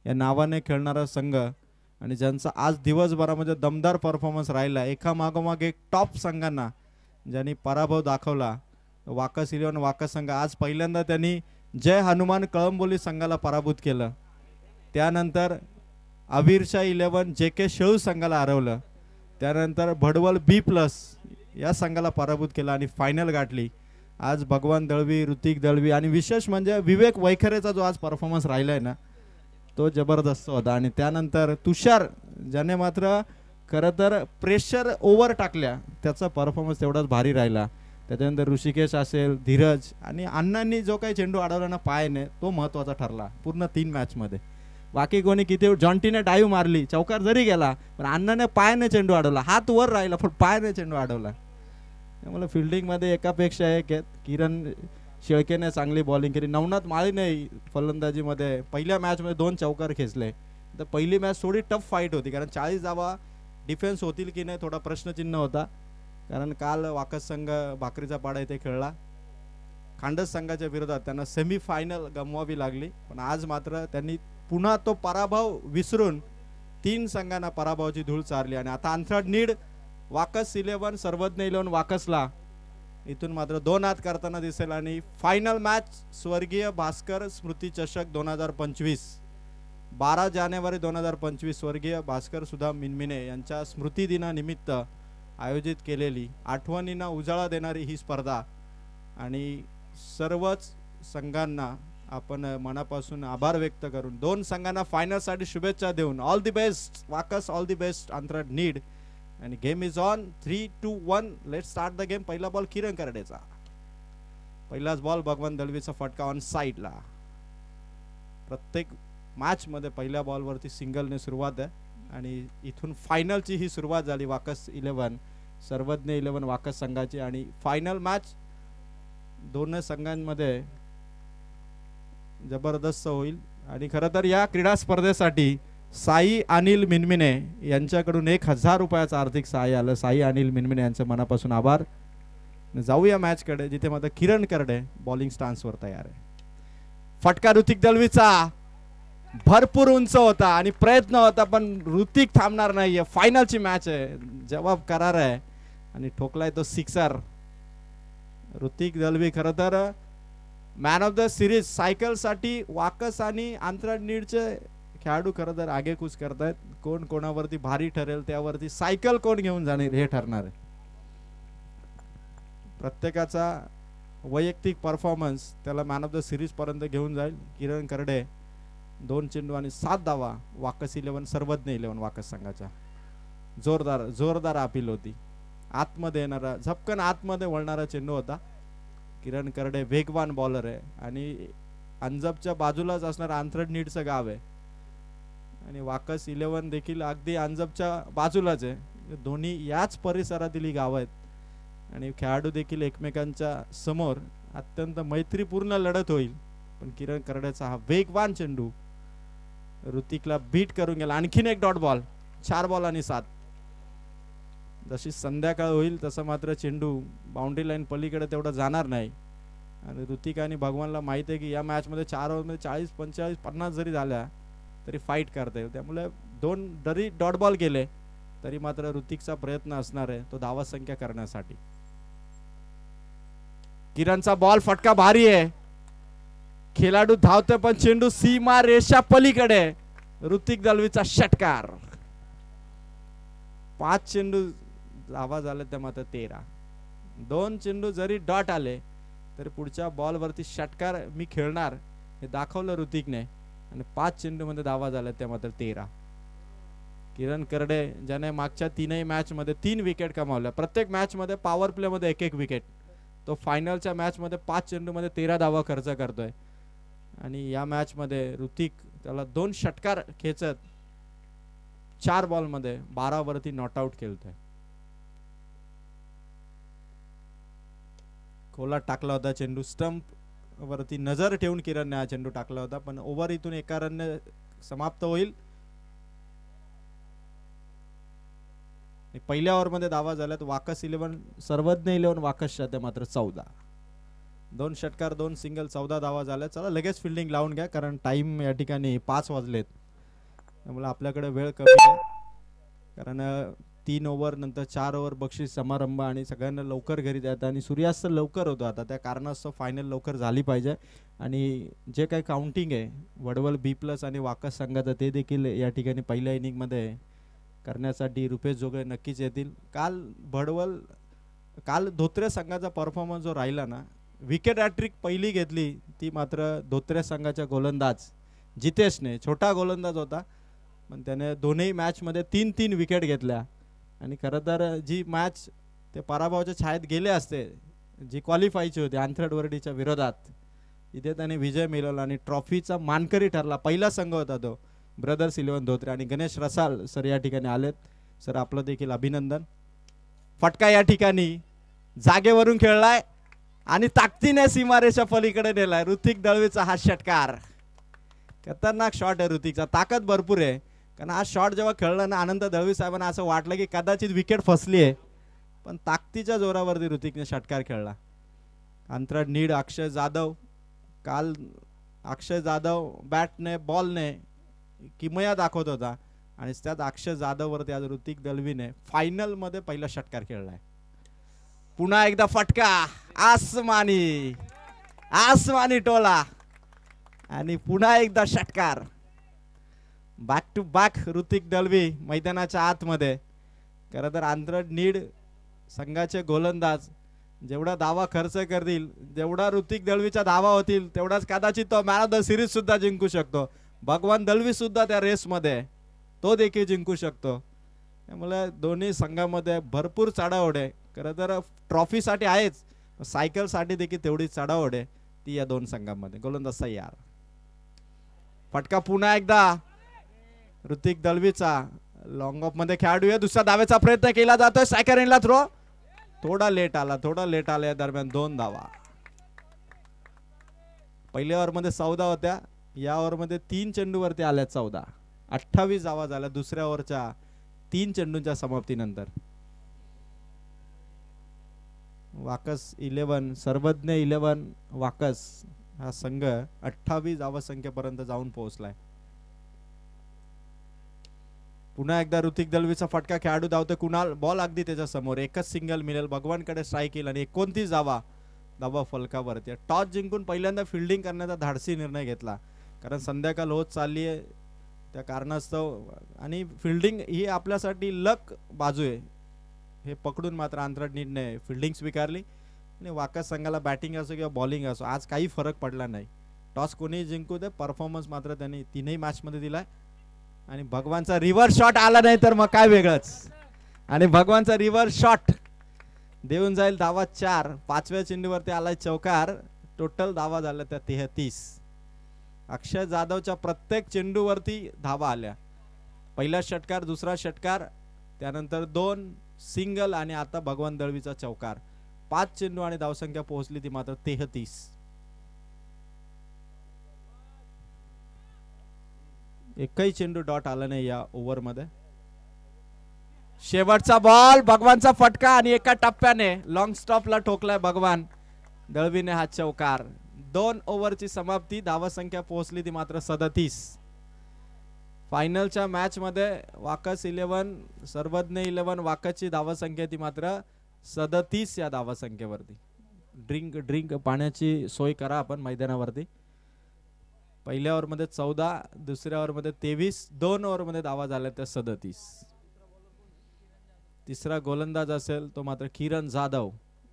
या नावाने खेळणारा संघ आणि ज्यांचा आज दिवसभरामध्ये दमदार परफॉर्मन्स राहिला, एकामागोमाग एक टॉप संघांना ज्यांनी पराभव दाखवला. वाकस इलेव्हन वाकस संघ आज पहिल्यांदा त्यांनी जय हनुमान कळंबोली संघाला पराभूत केलं. त्यानंतर अवीरशाह इलेव्हन JK शेळू संघाला हरवलं. त्यानंतर भडवल B+ या संघाला पराभूत केला आणि फायनल गाठली. आज भगवान दळवी, ऋतिक दळवी आणि विशेष म्हणजे विवेक वैखरेचा जो आज परफॉर्मन्स राहिलाय ना तो जबरदस्त होता. आणि त्यानंतर तुषार ज्याने मात्र खरं तर प्रेशर ओव्हर टाकल्या, त्याचा परफॉर्मन्स तेवढाच भारी राहिला. त्याच्यानंतर ऋषिकेश असेल, धीरज आणि अण्णांनी जो काही चेंडू अडवला ना पायाने तो महत्त्वाचा ठरला पूर्ण 3 मॅचमध्ये. बाकी कोणी किती जॉन्टीने डाईव्ह मारली, चौकार जरी गेला पण अण्णाने पायाने चेंडू अडवला, हात वर राहिला पण पायाने चेंडू अडवला. त्यामुळे फिल्डिंगमध्ये एकापेक्षा एक आहेत. किरण शेळकेने चांगली बॉलिंग केली. नवनाथ माळीने फलंदाजीमध्ये पहिल्या मॅचमध्ये 2 चौकार खेचले. तर पहिली मॅच थोडी टफ फाईट होती कारण 40 धावा डिफेन्स होतील की नाही थोडा प्रश्नचिन्ह होता. कारण काल वाकस संघ भाकरीचा पाडा इथे खेळला. खांडस संघाच्या विरोधात त्यांना सेमीफायनल गमवावी लागली. पण आज मात्र त्यांनी पुन्हा तो पराभव विसरून 3 संघांना पराभवाची धूळ चारली. आणि आता अंथराड नीड वाकस इलेव्हन सर्वज्ञ इलेव्हन वाकसला इथून मात्र 2 हात करताना दिसेल. आणि फायनल मॅच स्वर्गीय भास्कर स्मृती चषक 2025 12 जानेवारी 2025 स्वर्गीय भास्कर सुधा मिनमिने यांच्या स्मृती दिनानिमित्त आयोजित केलेली आठवणींना उजाळा देणारी ही स्पर्धा. आणि सर्वच संघांना आपण मनापासून आभार व्यक्त करून 2 संघांना फायनलसाठी शुभेच्छा देऊन ऑल दी बेस्ट वाकस, ऑल दी बेस्ट अंतराळ नीड. आणि game is on 3-2-1. Let's start the game. पहिला बॉल किरण करडेचा, पहिलाच बॉल भगवान दळवीचा फटका ऑन साईडला. प्रत्येक मॅच मध्ये पहिल्या बॉलवरती सिंगलने सुरुवात आहे आणि इथून फायनलची ही सुरुवात झाली वाकस इलेव्हन सर्वज्ञ इलेव्हन वाकस संघाची. आणि फायनल मॅच दोन संघांमध्ये जबरदस्त होईल. आणि खरं तर या क्रीडा स्पर्धेसाठी साई अनिल मिनमिने यांच्याकडून 1000 रुपयाचं आर्थिक सहाय्य आलं. साई अनिल मिनमिने यांचं मनापासून आभार. जाऊया मॅच कडे जिथे मात्र किरण करडे बॉलिंग स्टान्सवर तयार आहे. फटका ऋतिक दळवीचा भरपूर उंच होता आणि प्रयत्न होता पण ऋतिक थांबणार नाहीये. फायनलची मॅच आहे, जवाब करार आहे आणि ठोकलाय तो सिक्सर. ऋतिक दळवी खरं तर man of the series cycle साठी वाकस आणि अंतराळ नीडचे खेळाडू खरं तर आगेकूच करतायत. कोण कोणावरती भारी ठरेल त्यावरती सायकल कोण घेऊन जाणार हे ठरणार आहे. प्रत्येकाचा वैयक्तिक परफॉर्मन्स त्याला मॅन ऑफ द सिरीज पर्यंत घेऊन जाईल. किरण करडे 2 चेंडू आणि 7 धावा. वाकस इलेव्हन सर्वज्ञ इलेव्हन वाकस संघाच्या जोरदार अपील होती. आतमध्ये येणारा झपकन आतमध्ये वळणारा चेंडू होता. किरण करडे वेगवान बॉलर आहे आणि अंजबच्या बाजूलाच असणारा अंतराळ नीडचं गाव आहे आणि वाकस इलेव्हन देखील अगदी अंजबच्या बाजूलाच आहे. दोन्ही याच परिसरातील गाव आहेत आणि खेळाडू देखील एकमेकांच्या समोर अत्यंत मैत्रीपूर्ण लढत होईल. पण किरण करड्याचा हा वेगवान चेंडू ऋतिकला बीट करून गेला. आणखीन एक डॉट बॉल. 4 बॉल आणि 7. जशी संध्याकाळ होईल तसं मात्र चेंडू बाउंड्री लाईन पलीकडे तेवढा जाणार नाही आणि ऋतिक आणि भगवानला माहित आहे की या मॅच मध्ये 4 ओव्हरमध्ये 40 45 50 जरी झाल्या तरी फाईट करता येईल. त्यामुळे 2 जरी डॉट बॉल गेले तरी मात्र ऋतिकचा प्रयत्न असणार आहे तो धावा संख्या करण्यासाठी. किरणचा बॉल फटका भारी आहे. खेळाडू धावते पण चेंडू सीमा रेषा पलीकडे. ऋतिक दळवीचा षटकार. 5 चेंडू धावा झाले त्या मात्र 13. 2 चेंडू जरी डॉट आले तरी पुढच्या बॉल वरती षटकार मी खेळणार हे दाखवलं ऋतिकने आणि 5 चेंडू मध्ये धावा झाल्या त्या मात्र 13. किरण करडे ज्याने मागच्या 3ही मॅच मध्ये 3 विकेट कमावल्या. प्रत्येक मॅच मध्ये पॉवर प्ले मध्ये 1-1 विकेट. तो फायनलच्या मॅच मध्ये 5 चेंडू मध्ये 13 धावा खर्च करतोय आणि या मॅच मध्ये ऋतिक त्याला 2 षटकार खेचत 4 बॉल मध्ये 12 वरती नॉट आउट खेळतोय. खोला टाकला होता चेंडू. स्टंप वरती नजर ठेवून किरणने हा चेंडू टाकला होता पण ओव्हर इथून 1 रनने समाप्त होईल. पहिल्या ओव्हर मध्ये धावा झाल्यात वाकस इलेव्हन सर्वज्ञ इलेव्हन वाकसच्या त्या मात्र 14. 2 षटकार 2 सिंगल 14 धावा झाल्या. चला लगेच फिल्डिंग लावून घ्या कारण टाइम या ठिकाणी 5 वाजलेत. त्यामुळे आपल्याकडे वेळ कमी आहे, कारण 3 ओव्हर नंतर 4 ओव्हर बक्षीस समारंभ आणि सगळ्यांना लवकर घरी जायचं आणि सूर्यास्त लवकर होतो आता, त्या कारणास्तव फायनल लवकर झाली पाहिजे. आणि जे काही काउंटिंग आहे वडवल B+ आणि वाकस संघाचं ते देखील या ठिकाणी पहिल्या इनिंगमध्ये करण्यासाठी रुपेश जोगळे नक्कीच येतील. काल धोत्रे संघाचा परफॉर्मन्स जो राहिला ना, विकेट हॅट्रिक पहिली घेतली ती मात्र धोत्रे संघाच्या गोलंदाज जितेशने, छोटा गोलंदाज होता पण त्याने दोन्ही मॅचमध्ये 3-3 विकेट घेतल्या. आणि खरं तर जी मॅच ते पराभवाच्या छायेत गेले असते, जी क्वालिफायची होती आंथरडवर्डीच्या विरोधात, इथे त्याने विजय मिळवला आणि ट्रॉफीचा मानकरी ठरला. पहिला संघ होता तो ब्रदर्स 11 धोत्रे. आणि गणेश रसाल सर या ठिकाणी आलेत. सर आपलं देखील अभिनंदन. फटका या ठिकाणी जागेवरून खेळलाय आणि ताकदीने सीमारेषा पलीकडे नेलाय. ऋतिक दळवीचा हा षटकार, खतरनाक शॉट आहे ऋतिकचा, ताकद भरपूर आहे. कारण हा शॉट जेव्हा खेळला ना, आनंद दळवी साहेबांना असं वाटलं की कदाचित विकेट फसली आहे, पण ताकदीच्या जोरावरती ऋतिकने षटकार खेळला. अंतराळ नीड अक्षय जाधव, काल अक्षय जाधव बॅटने बॉलने किमया दाखवत होता आणि त्यात अक्षय जाधववरती आज ऋतिक दळवीने फायनलमध्ये पहिला षटकार खेळलाय. पुन्हा एकदा फटका, आसमानी आसमानी टोला आणि पुन्हा एकदा षटकार. Back to back Hrithik Dalvi मैदानाच्या आतमध्ये. खरं तर आंध्र नीड संघाचे गोलंदाज जेवढा दावा खर्च करतील, जेवढा ऋतिक दळवीचा धावा होतील, तेवढाच कदाचित तो मॅन ऑफ द सिरीज सुद्धा जिंकू शकतो. भगवान दळवी सुद्धा त्या रेसमध्ये तो देखील जिंकू शकतो. त्यामुळे दोन्ही संघामध्ये भरपूर चढाओढ आहे. खरं तर ट्रॉफीसाठी आहेच, सायकलसाठी देखील तेवढी चढाओढ आहे ती या दोन संघांमध्ये. गोलंदाज तयार. फटका पुन्हा एकदा ऋतिक दळवीचा. लॉंग ऑफ मध्ये खेळाडू आहे, दुसऱ्या धावेचा प्रयत्न केला जातोय. स्ट्रायकर एंडला थ्रो थोडा लेट आला. या दरम्यान 2 धावा. पहिल्या ओव्हरमध्ये 14 होत्या, या ओव्हरमध्ये 3 चेंडूवरती आल्या 14. 28 धावा झाल्या दुसऱ्या ओव्हरच्या 3 चेंडूंच्या समाप्तीनंतर. वाकस 11 सर्वज्ञ 11 वाकस हा संघ 28 धावसंख्येपर्यंत जाऊन पोहोचलाय. पुन्हा एकदा ऋतिक दळवीचा फटका, खेळाडू धावतो. कुणाल बॉल अगदी त्याच्या समोर, एकच सिंगल मिळेल. भगवानकडे स्ट्राईक येईल आणि 29 धावा फलकावरती. टॉस जिंकून पहिल्यांदा फिल्डिंग करण्याचा धाडसी निर्णय घेतला, कारण संध्याकाळ होत चालली आहे त्या कारणास्तव. आणि फिल्डिंग ही आपल्यासाठी लक बाजू आहे हे पकडून मात्र आंतरनीडने फिल्डिंग स्वीकारली. आणि वाकस संघाला बॅटिंग असो किंवा बॉलिंग असो आज काही फरक पडला नाही. टॉस कोणीही जिंकू दे, परफॉर्मन्स मात्र त्यांनी तीनही मॅचमध्ये दिलाय. आणि भगवानचा रिव्हर्स शॉट आला नाही तर मग काय वेगळंच. आणि भगवानचा रिव्हर्स शॉट देऊन जाईल धावा 4. 5व्या चेंडूवरती आलाय चौकार. टोटल धावा झाल्या त्या 33. अक्षय जाधवच्या प्रत्येक चेंडूवरती धावा आल्या. पहिला षटकार, दुसरा षटकार, त्यानंतर 2 सिंगल आणि आता भगवान दळवीचा चौकार. 5 चेंडू आणि धावसंख्या पोहोचली ती मात्र 33. एकही चेंडू डॉट आला नाही या ओव्हरमध्ये. शेवटचा बॉल, भगवानचा फटका आणि एका टप्प्याने लॉंग स्टॉपला ठोकलाय भगवान दळवीने हा चौकार. 2 ओव्हरची समाप्ती, धावसंख्या पोहोचली ती मात्र 37. फायनलच्या मॅच मध्ये वाकस 11 सर्वज्ञ 11 वाकसची धावसंख्या ती मात्र 37 या धावसंख्येवरती. ड्रिंक पाण्याची सोय करा आपण मैदानावरती. पहिल्या ओव्हरमध्ये 14, दुसऱ्या ओव्हरमध्ये 23, 2 ओव्हरमध्ये धावा झाल्या त्या 37. तिसरा गोलंदाज असेल तो मात्र Kiran Jadhav,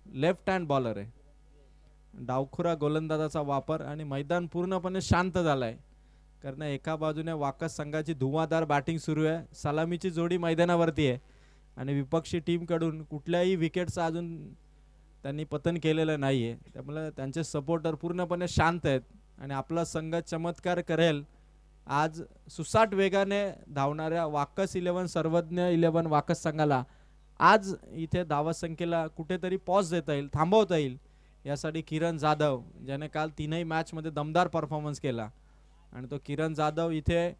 left hand bowler आहे. डावखुरा गोलंदाजाचा वापर आणि मैदान पूर्णपणे शांत झालाय, कारण एका बाजूने वाकस संघाची धुवाधार बॅटिंग सुरू आहे. सलामीची जोडी मैदानावरती आहे आणि विपक्षी टीम कडून कुठल्याही विकेटचा अजून त्यांनी पतन केलेलं नाहीये. त्यामुळे त्यांचे सपोर्टर पूर्णपणे शांत आहेत आणि आपला संघ चमत्कार करेल. आज सुसाट वेगाने धावणाऱ्या वाकस 11 सर्वज्ञ 11 वाकस संघाला आज इथे धावसंख्येला कुठेतरी पॉज देता येईल, थांबवता येईल, यासाठी किरण जाधव ज्याने काल 3ही मॅच मध्ये दमदार परफॉर्मन्स केला आणि तो किरण जाधव इथे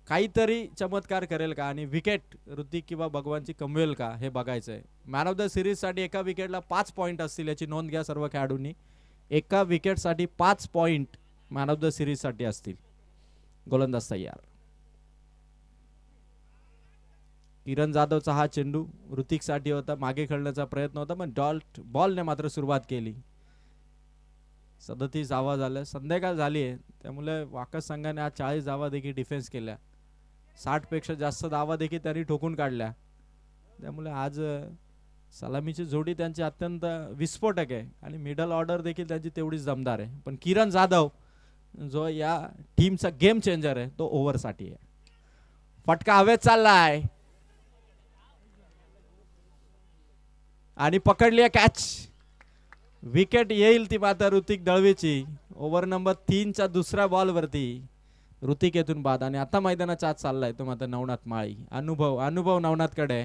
काहीतरी चमत्कार करेल का आणि विकेट ऋतिक किंवा भगवानची कमवेल का हे बघायचंय. मॅन ऑफ द सिरीज साठी एका विकेटला 5 पॉइंट असतील याची नोंद घ्या सर्व खेळाडूंनी. एका विकेट साठी 5 point man of the series साठी असतील. गोलंदाज तयार. किरण जाधवचा हा चेंडू ऋतिक साठी होता, मागे खेळण्याचा प्रयत्न होता पण बॉलने मात्र सुरुवात केली. 37 धावा झाल्या. संध्याकाळ झाली आहे त्यामुळे वाकस संघाने आज 40 धावा देखील डिफेन्स केल्या. 60 पेक्षा जास्त धावा देखील त्यांनी ठोकून काढल्या. त्यामुळे आज सलामीची जोडी त्यांची अत्यंत विस्फोटक आहे आणि मिडल ऑर्डर देखील त्यांची तेवढीच दमदार आहे. पण किरण जाधव जो या टीमचा गेम चेंजर आहे तो ओव्हरसाठी आहे. फटका हवेत चाललाय आणि पकडली आहे कॅच. विकेट येईल ती मात्र ऋतिक दळवीची. ओव्हर नंबर 3 च्या दुसऱ्या बॉल वरती ऋतिक येथून बाद आणि आता मैदानाच्या आत चाललाय तो मात्र नवनाथ माळी. अनुभव नवनाथ कडे.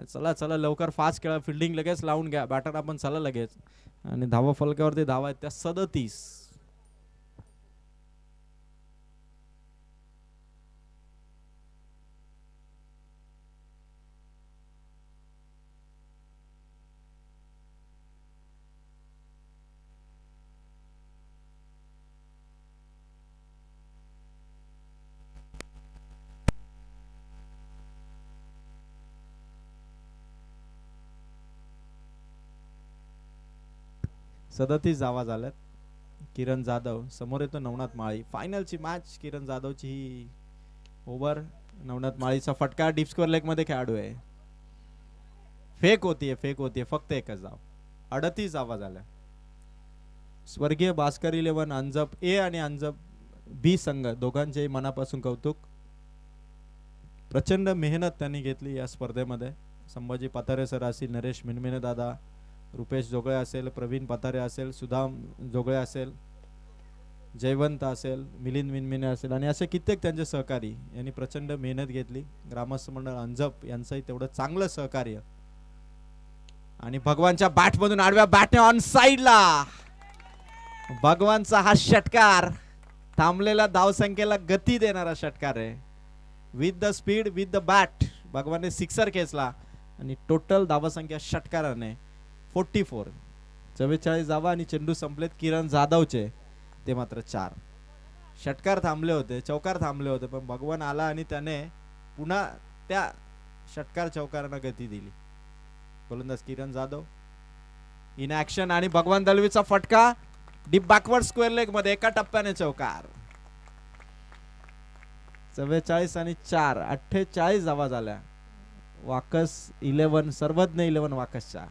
चला चला लवकर फास्ट खेळा, फिल्डिंग लगेच लावून घ्या, बॅटर आपण चला लगेच. आणि धावा फलकावरती धावा आहेत त्या 37. धावा झाल्यात. किरण जाधव समोर येतो नवनाथ माळी. फायनलची मॅच किरण जाधवची ही ओव्हर. नवनाथ माळीचा फटका डीप स्कोअर लेग मध्ये खेळाडू आहे. फेक होतीये फक्त एकच धाव. 38 धावा झाल्या. स्वर्गीय भास्कर 11 अंजप ए आणि अंजप बी संघ दोघांचेही मनापासून कौतुक. प्रचंड मेहनत त्यांनी घेतली या स्पर्धेमध्ये. संभाजी पतारे सर असतील, नरेश मिनमिने दादा, रुपेश जोगळे असेल, प्रवीण पतारे असेल, सुदाम जोगळे असेल, जयवंत असेल, मिलिंद मिनमिने असेल आणि असे कित्येक त्यांचे सहकारी यांनी प्रचंड मेहनत घेतली. ग्रामस्थ मंडळ अंजप यांचंही तेवढं चांगलं सहकार्य. आणि भगवानच्या बॅट मधून आडव्या बॅटने ऑन साइडला भगवानचा हा षटकार थांबलेल्या धावसंख्येला गती देणारा षटकार आहे. With the speed with the bat भगवानने सिक्सर खेचला आणि टोटल धावसंख्या षटकाराने 44. 44 धावा आणि चेंडू संपलेत किरण जाधवचे ते मात्र 4. षटकार थांबले होते, चौकार थांबले होते पण भगवान आला आणि त्याने पुन्हा त्या षटकार चौकारांना गती दिली. गोलंदाज किरण जाधव इन ऍक्शन आणि भगवान दळवीचा फटका डीप बॅकवर्ड स्क्वेअर लेग मध्ये एका टप्प्याने चौकार. 44 आणि 4 48 धावा झाल्या. वाकस 11 सर्वज्ञ 11 वाकसच्या.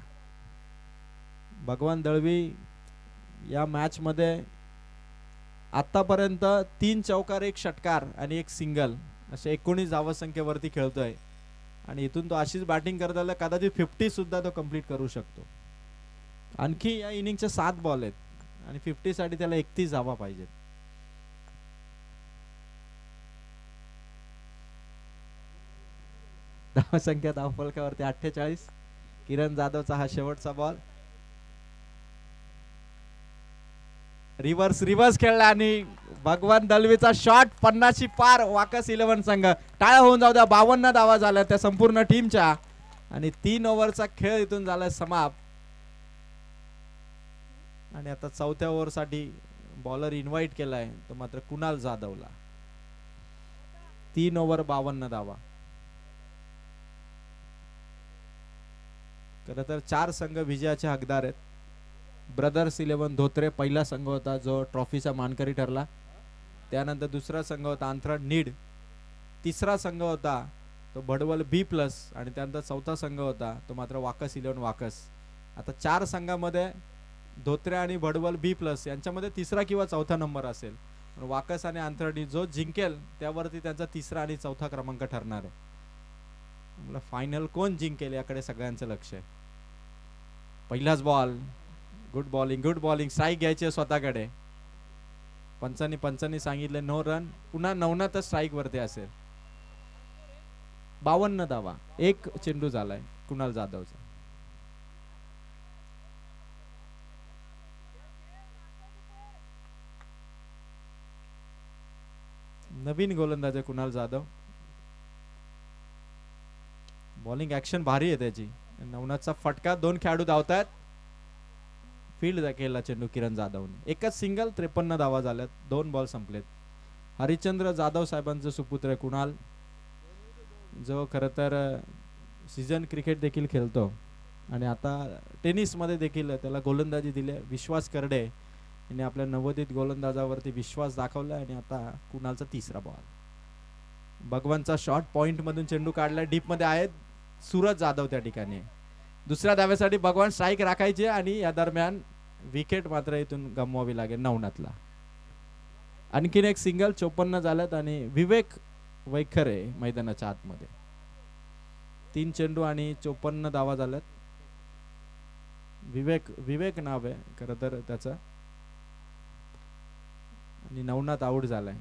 भगवान दळवी या मॅच मध्ये आतापर्यंत 3 चौकार 1 षटकार आणि 1 सिंगल असे 19 धावसंख्येवरती खेळतोय आणि इथून तो अशीच बॅटिंग करत आला कदाचित 50 सुद्धा तो कंप्लीट करू शकतो. आणखी या इनिंगचे 7 बॉल आहेत आणि 50 साठी त्याला 31 धावा पाहिजेत. धावसंख्या धावफलकावरती 48. किरण जाधवचा हा शेवटचा बॉल. रिव्हर्स खेळला आणि भगवान दळवीचा शॉट 50 पार. वाकस 11 संघ टाळ्या होऊन जाऊ द्या. 52 धावा झाल्या त्या संपूर्ण टीमच्या आणि 3 ओव्हरचा खेळ इथून झालाय समाप्त. आणि आता चौथ्या ओव्हर साठी बॉलर इन्व्हाइट केलाय तो मात्र कुणाल जाधवला. 3 ओव्हर 52 धावा. खरं तर 4 संघ विजयाचे हकदार आहेत. ब्रदर्स 11 धोत्रे पहिला संघ होता जो ट्रॉफीचा मानकरी ठरला. त्यानंतर दुसरा संघ होता अंथराड नीड. तिसरा संघ होता तो भडवल बी प्लस आणि त्यानंतर चौथा संघ होता तो मात्र वाकस 11 वाकस. आता 4 संघामध्ये धोत्रे आणि भडवल बी प्लस यांच्यामध्ये तिसरा किंवा चौथा नंबर असेल. वाकस आणि अंथराडी जो जिंकेल त्यावरती त्यांचा तिसरा आणि चौथा क्रमांक ठरणार आहे. मला फायनल कोण जिंकेल याकडे सगळ्यांचं लक्ष आहे. पहिलाच बॉल. गुड बॉलिंग स्ट्राईक घ्यायची स्वतःकडे. पंचांनी सांगितले नो रन. पुन्हा नवनाथ स्ट्राईक वरती असेल. 52 धावा. 1 चेंडू झालाय कुणाल जाधवचा. नवीन गोलंदाज आहे कुणाल जाधव. बॉलिंग ऍक्शन भारी आहे त्याची. नवनाथचा फटका. 2 खेळाडू धावतात. फील्ड केला चेंडू किरण जाधवने. एकच सिंगल. 53 धावा झाल्यात. 2 बॉल संपलेत. हरिश्चंद्र जाधव साहेबांचं सुपुत्र कुणाल. जो खरं तर सीझन क्रिकेट देखील खेळतो आणि आता टेनिसमध्ये देखील त्याला गोलंदाजी दिली आहे. विश्वास करडे यांनी आपल्या नवोदित गोलंदाजावरती विश्वास दाखवला आणि आता कुणालचा तिसरा बॉल. भगवानचा शॉट पॉइंट मधून चेंडू काढला, डीप मध्ये आहेत सूरज जाधव त्या ठिकाणी. दुसऱ्या धावेसाठी भगवान स्ट्राईक राखायचे आणि या दरम्यान विकेट मात्र इथून गमवावी लागेल नवनाथला. आणखीन एक सिंगल 54 झाल्यात आणि विवेक वैखरे मैदानाच्या आतमध्ये. 3 चेंडू आणि 54 धावा झाल्यात. विवेक नाव आहे खरं तर त्याचं आणि नवनाथ आउट झालाय.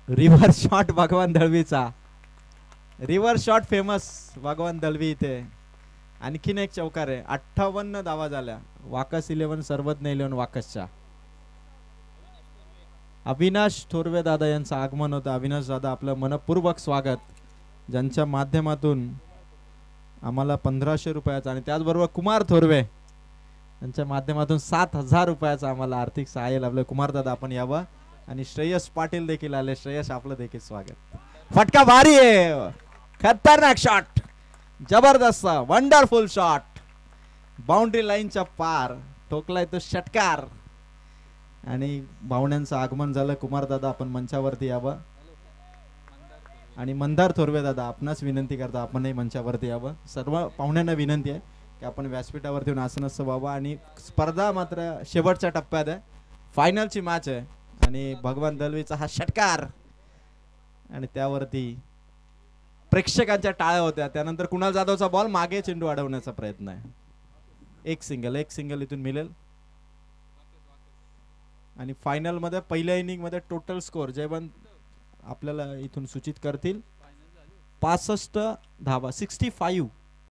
रिव्हर्स शॉट भगवान दळवीचा. रिव्हर्स शॉट फेमस भगवान दळवी इथे. आणखीन एक चौकार आहे. 58 धावा झाल्या. वाकस 11 सर्वज्ञ 11 वाकसच्या. अविनाश थोरवे दादा यांचं आगमन होतं. अविनाश दादा आपलं मनपूर्वक स्वागत, ज्यांच्या माध्यमातून आम्हाला 1500 रुपयाचा आणि त्याचबरोबर कुमार थोरवे यांच्या माध्यमातून 7000 रुपयाचा आम्हाला आर्थिक सहाय्य लाभलं. कुमार दादा आपण यावं. आणि श्रेयस पाटील देखील आले. श्रेयस आपलं देखील स्वागत. फटका भारी आहे. खतरनाक शॉट, जबरदस्त वंडरफुल शॉट, बाउंड्री लाईनच्या पार ठोकलाय तो षटकार आणि भावण्यांचं आगमन झालं. कुमार दादा आपण मंचावरती यावं आणि मंदार थोरवे दादा आपणास विनंती करता आपणही मंचावरती यावं. सर्व पाहुण्यांना विनंती आहे की आपण व्यासपीठावरती येऊन आसनस्थ व्हावं. आणि स्पर्धा मात्र शेवटच्या टप्प्यात आहे. फायनलची मॅच आहे आणि भगवान दलवीचा हा षटकार आणि त्यावरती प्रेक्षकांच्या टाळ्या होत्या. त्यानंतर कुणाल जाधवचा बॉल मागे चेंडू अडवण्याचा प्रयत्न आहे. एक सिंगल इथून मिळेल. आणि फायनल मध्ये पहिल्या इनिंग मध्ये टोटल स्कोर जयवंत आपल्याला इथून सूचित करतील. 65 धावा 65